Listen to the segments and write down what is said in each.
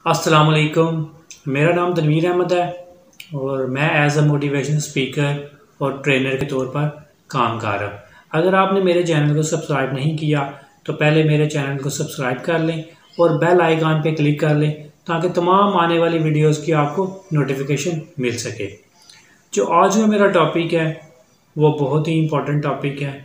अस्सलाम वालेकुम। मेरा नाम तनवीर अहमद है और मैं एज अ मोटिवेशन स्पीकर और ट्रेनर के तौर पर काम कर रहा हूँ। अगर आपने मेरे चैनल को सब्सक्राइब नहीं किया तो पहले मेरे चैनल को सब्सक्राइब कर लें और बेल आइकन पे क्लिक कर लें ताकि तमाम आने वाली वीडियोस की आपको नोटिफिकेशन मिल सके। जो आज का मेरा टॉपिक है वो बहुत ही इम्पोर्टेंट टॉपिक है।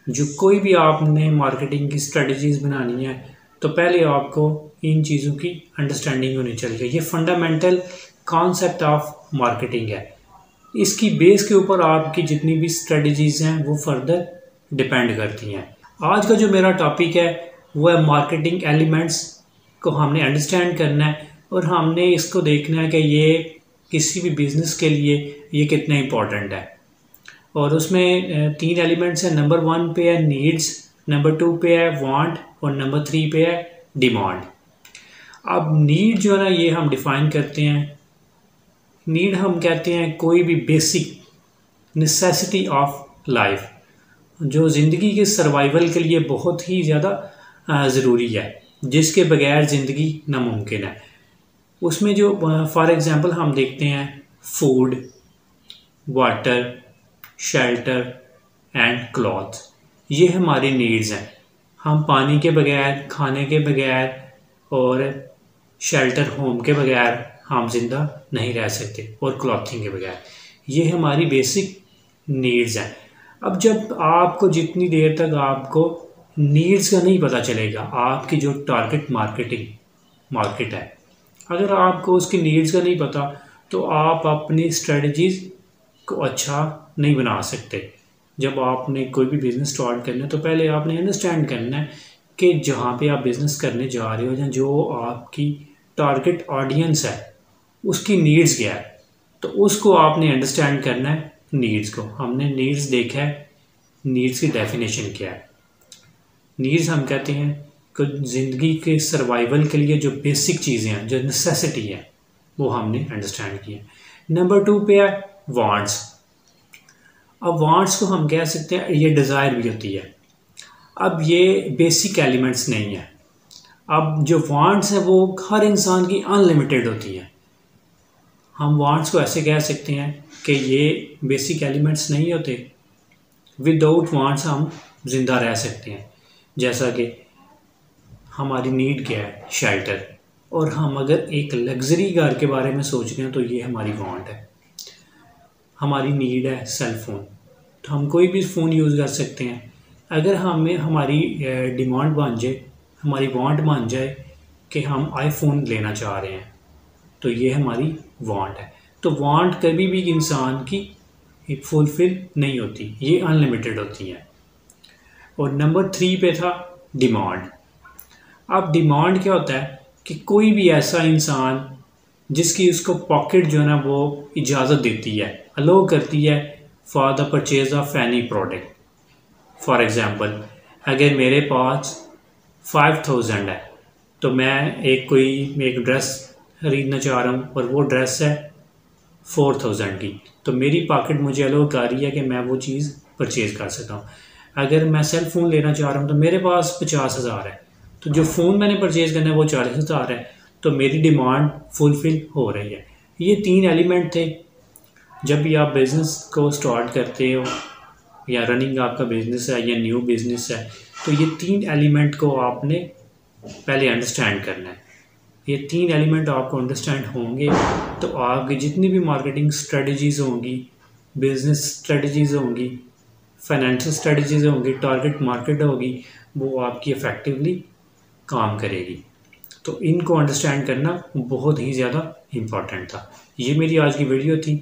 जो कोई भी आपने मार्केटिंग की स्ट्रेटजीज़ बनानी है तो पहले आपको इन चीज़ों की अंडरस्टैंडिंग होनी चाहिए। ये फंडामेंटल कॉन्सेप्ट ऑफ मार्केटिंग है। इसकी बेस के ऊपर आपकी जितनी भी स्ट्रेटजीज़ हैं वो फर्दर डिपेंड करती हैं। आज का जो मेरा टॉपिक है वो है मार्केटिंग एलिमेंट्स को हमने अंडरस्टैंड करना है और हमने इसको देखना है कि ये किसी भी बिज़नेस के लिए ये कितना इम्पोर्टेंट है। और उसमें 3 एलिमेंट्स हैं। नंबर 1 पे है नीड्स, नंबर 2 पे है वांट और नंबर 3 पे है डिमांड। अब नीड जो है ना ये हम डिफ़ाइन करते हैं। नीड हम कहते हैं कोई भी बेसिक नेसेसिटी ऑफ लाइफ जो ज़िंदगी के सर्वाइवल के लिए बहुत ही ज़्यादा ज़रूरी है, जिसके बगैर ज़िंदगी नामुमकिन है। उसमें जो फॉर एग्ज़ाम्पल हम देखते हैं food, water, shelter and cloth, ये हमारी नीड्स हैं। हम पानी के बगैर, खाने के बगैर और शेल्टर होम के बगैर हम जिंदा नहीं रह सकते और क्लॉथिंग के बगैर। ये हमारी बेसिक नीड्स हैं। अब जब आपको जितनी देर तक आपको नीड्स का नहीं पता चलेगा, आपकी जो टारगेट मार्केट है, अगर आपको उसकी नीड्स का नहीं पता तो आप अपनी स्ट्रेटजीज़ को अच्छा नहीं बना सकते। जब आपने कोई भी बिज़नेस स्टार्ट करना है तो पहले आपने अंडरस्टैंड करना है कि जहाँ पे आप बिज़नेस करने जा रहे हो या जो आपकी टारगेट ऑडियंस है उसकी नीड्स क्या है, तो उसको आपने अंडरस्टैंड करना है। नीड्स को हमने नीड्स देखा है, नीड्स की डेफिनेशन क्या है। नीड्स हम कहते हैं कि ज़िंदगी के सर्वाइवल के लिए जो बेसिक चीज़ें हैं, जो नेसेसिटी है, वो हमने अंडरस्टैंड किया। नंबर 2 पे है वांट्स। अब वांट्स को हम कह सकते हैं ये डिज़ायर भी होती है। अब ये बेसिक एलिमेंट्स नहीं है। अब जो वांट्स हैं वो हर इंसान की अनलिमिटेड होती हैं। हम वांट्स को ऐसे कह सकते हैं कि ये बेसिक एलिमेंट्स नहीं होते। विदाउट वांट्स हम ज़िंदा रह सकते हैं। जैसा कि हमारी नीड क्या है, शेल्टर, और हम अगर एक लग्जरी घर के बारे में सोच रहे हैं तो ये हमारी वांट है। हमारी नीड है सेल फ़ोन, तो हम कोई भी फ़ोन यूज़ कर सकते हैं। अगर हमें हमारी डिमांड बन जाए, हमारी वांट बन जाए कि हम आईफोन लेना चाह रहे हैं, तो ये हमारी वांट है। तो वांट कभी भी इंसान की फुलफिल नहीं होती, ये अनलिमिटेड होती है। और नंबर 3 पे था डिमांड। अब डिमांड क्या होता है कि कोई भी ऐसा इंसान जिसकी उसको पॉकेट जो है ना वो इजाज़त देती है, अलाउ करती है for the purchase of any product. For example, अगर मेरे पास 5000 है तो मैं एक ड्रेस खरीदना चाह रहा हूँ और वो ड्रेस है 4000 की, तो मेरी पॉकेट मुझे अलाउ कर रही है कि मैं वो चीज़ परचेज़ कर सकता हूँ। अगर मैं सेल फ़ोन लेना चाह रहा हूँ तो मेरे पास 50,000 है, तो जो फ़ोन मैंने परचेज़ करना है वो 40,000 है, तो मेरी डिमांड फुलफ़िल हो रही है। ये 3 एलिमेंट थे। जब भी आप बिज़नेस को स्टार्ट करते हो या रनिंग आपका बिज़नेस है या न्यू बिज़नेस है, तो ये 3 एलिमेंट को आपने पहले अंडरस्टैंड करना है। ये 3 एलिमेंट आपको अंडरस्टैंड होंगे तो आपकी जितनी भी मार्केटिंग स्ट्रेटजीज़ होंगी, बिज़नेस स्ट्रेटजीज़ होंगी, फाइनेंशियल स्ट्रेटजीज़ होंगी, टारगेट मार्केट होगी, वो आपकी इफ़ेक्टिवली काम करेगी। तो इनको अंडरस्टैंड करना बहुत ही ज़्यादा इम्पॉर्टेंट था। ये मेरी आज की वीडियो थी।